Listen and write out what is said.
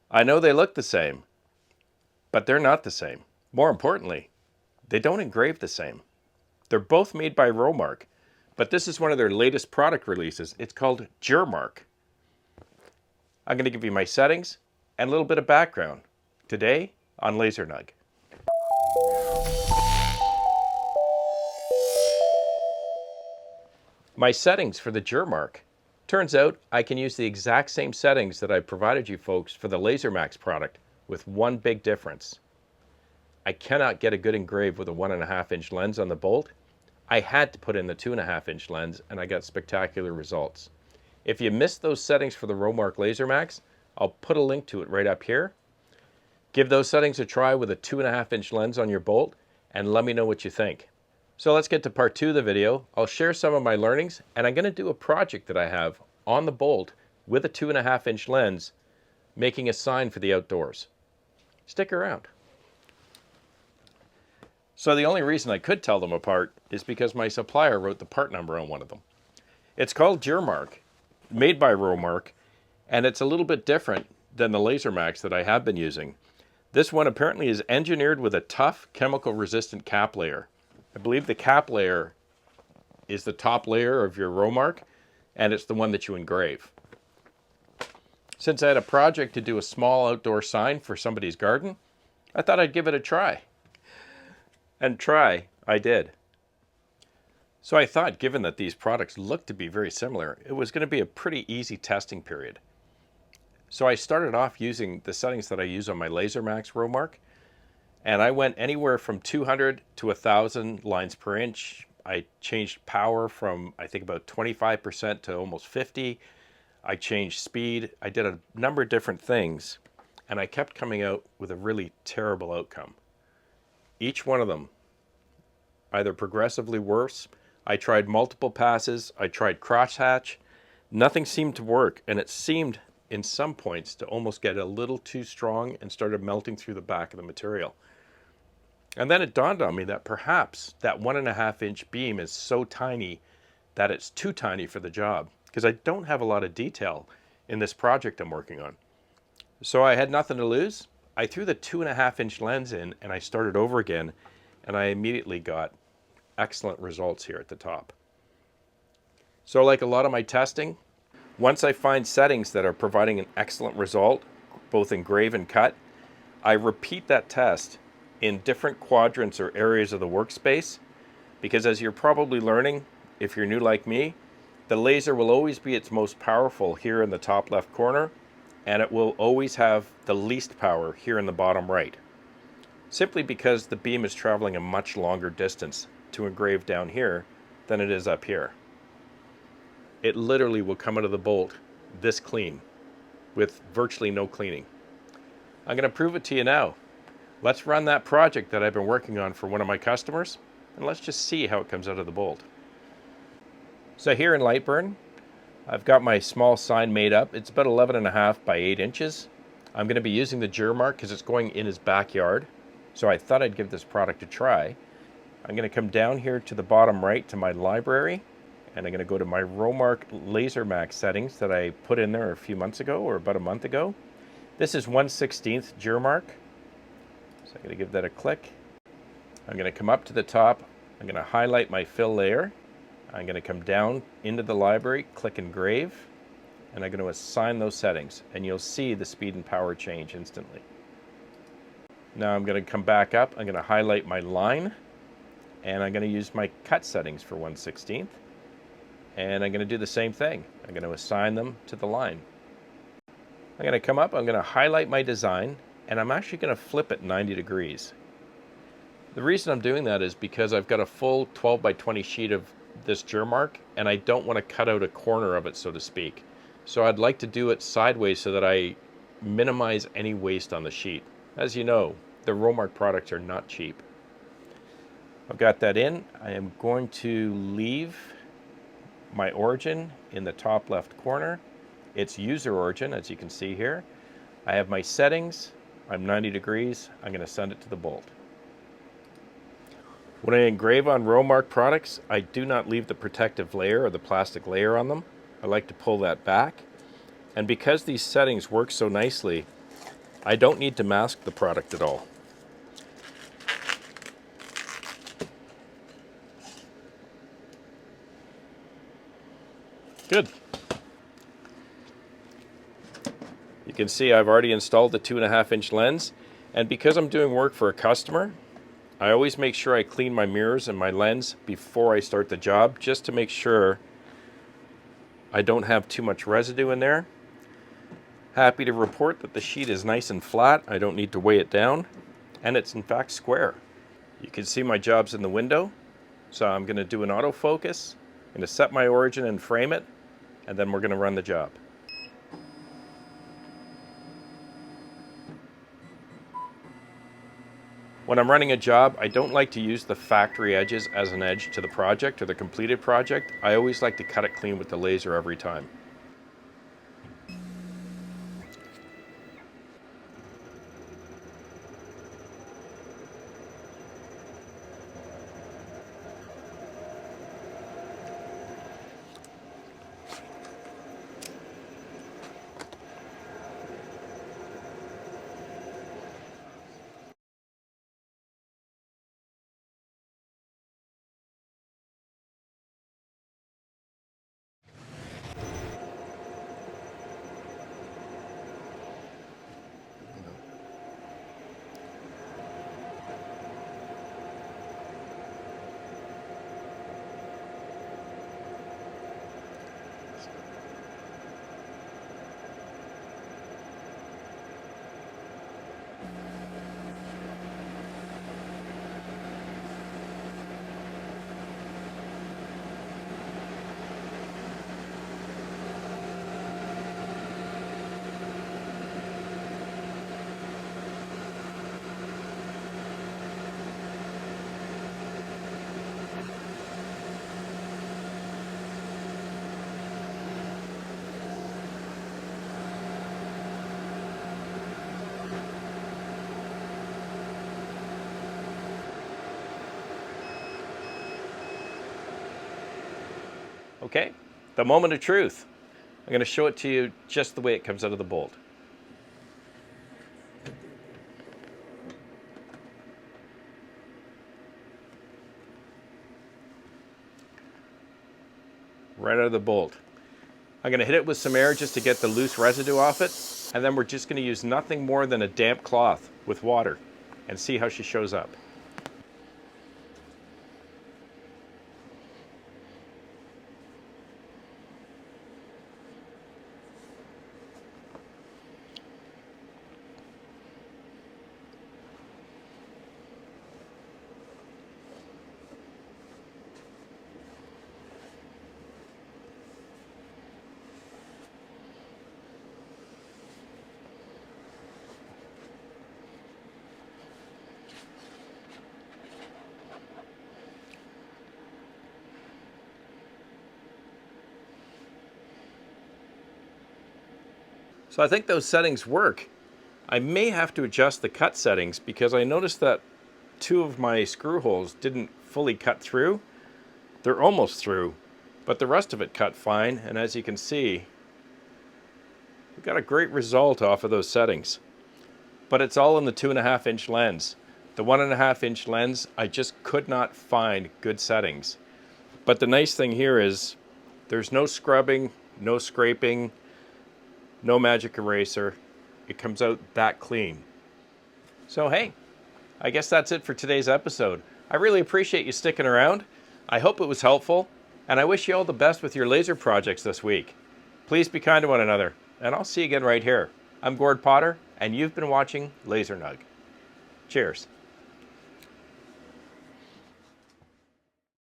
I know they look the same, but they're not the same. More importantly, they don't engrave the same. They're both made by Rowmark, but this is one of their latest product releases. It's called GerMark. I'm going to give you my settings and a little bit of background today on LaserNug. My settings for the GerMark. Turns out I can use the exact same settings that I provided you folks for the LaserMax product with one big difference. I cannot get a good engrave with a 1.5-inch lens on the bolt. I had to put in the 2.5-inch lens and I got spectacular results. If you missed those settings for the Rowmark LaserMax, I'll put a link to it right up here. Give those settings a try with a 2.5-inch lens on your bolt and let me know what you think. So let's get to part 2 of the video. I'll share some of my learnings and I'm going to do a project that I have on the bolt with a 2.5-inch lens making a sign for the outdoors. Stick around. So the only reason I could tell them apart is because my supplier wrote the part number on one of them. It's called GerMark, made by Rowmark, and it's a little bit different than the LaserMax that I have been using. This one apparently is engineered with a tough chemical resistant cap layer. I believe the cap layer is the top layer of your Rowmark, and it's the one that you engrave. Since I had a project to do a small outdoor sign for somebody's garden, I thought I'd give it a try. And try, I did. So I thought, given that these products look to be very similar, it was going to be a pretty easy testing period. So I started off using the settings that I use on my LaserMax Rowmark, and I went anywhere from 200 to 1,000 lines per inch. I changed power from, I think, about 25% to almost 50. I changed speed. I did a number of different things, and I kept coming out with a really terrible outcome. Each one of them, either progressively worse. I tried multiple passes. I tried crosshatch. Nothing seemed to work, and it seemed, in some points, to almost get a little too strong and started melting through the back of the material. And then it dawned on me that perhaps that 1.5-inch beam is so tiny that it's too tiny for the job, because I don't have a lot of detail in this project I'm working on. So I had nothing to lose. I threw the 2.5-inch lens in and I started over again, and I immediately got excellent results here at the top. So like a lot of my testing, once I find settings that are providing an excellent result, both engrave and cut, I repeat that test in different quadrants or areas of the workspace, because as you're probably learning, if you're new like me, the laser will always be its most powerful here in the top left corner, and it will always have the least power here in the bottom right, simply because the beam is traveling a much longer distance to engrave down here than it is up here. It literally will come out of the bolt this clean with virtually no cleaning. I'm going to prove it to you now. Let's run that project that I've been working on for one of my customers, and let's just see how it comes out of the bolt. So here in Lightburn, I've got my small sign made up. It's about 11.5 by 8 inches. I'm going to be using the GerMark because it's going in his backyard, so I thought I'd give this product a try. I'm going to come down here to the bottom right to my library, and I'm going to go to my Rowmark LaserMax settings that I put in there a few months ago, or about a month ago. This is 1/16 GerMark. So I'm going to give that a click. I'm going to come up to the top. I'm going to highlight my fill layer. I'm going to come down into the library, click engrave, and I'm going to assign those settings, and you'll see the speed and power change instantly. Now I'm going to come back up. I'm going to highlight my line, and I'm going to use my cut settings for 1/16, and I'm going to do the same thing. I'm going to assign them to the line. I'm going to come up. I'm going to highlight my design, and I'm actually going to flip it 90 degrees. The reason I'm doing that is because I've got a full 12 by 20 sheet of this GerMark, and I don't want to cut out a corner of it, so to speak. So I'd like to do it sideways so that I minimize any waste on the sheet. As you know, the Rowmark products are not cheap. I've got that in. I am going to leave my origin in the top left corner. It's user origin, as you can see here. I have my settings. I'm 90 degrees. I'm going to send it to the bolt. When I engrave on Rowmark products, I do not leave the protective layer or the plastic layer on them. I like to pull that back. And because these settings work so nicely, I don't need to mask the product at all. Good. You can see I've already installed the 2.5-inch lens, and because I'm doing work for a customer, I always make sure I clean my mirrors and my lens before I start the job, just to make sure I don't have too much residue in there. Happy to report that the sheet is nice and flat. I don't need to weigh it down, and it's in fact square. You can see my job's in the window, so I'm going to do an autofocus. I'm going to set my origin and frame it, and then we're going to run the job. When I'm running a job, I don't like to use the factory edges as an edge to the project or the completed project. I always like to cut it clean with the laser every time. Okay, the moment of truth. I'm going to show it to you just the way it comes out of the bolt. Right out of the bolt. I'm going to hit it with some air just to get the loose residue off it, and then we're just going to use nothing more than a damp cloth with water and see how she shows up. So I think those settings work. I may have to adjust the cut settings because I noticed that 2 of my screw holes didn't fully cut through. They're almost through, but the rest of it cut fine, and as you can see, we got a great result off of those settings. But it's all in the 2.5-inch lens. The 1.5-inch lens, I just could not find good settings. But the nice thing here is there's no scrubbing, no scraping, no magic eraser. It comes out that clean. So hey, I guess that's it for today's episode. I really appreciate you sticking around. I hope it was helpful, and I wish you all the best with your laser projects this week. Please be kind to one another, and I'll see you again right here. I'm Gord Potter, and you've been watching Laser Nug. Cheers.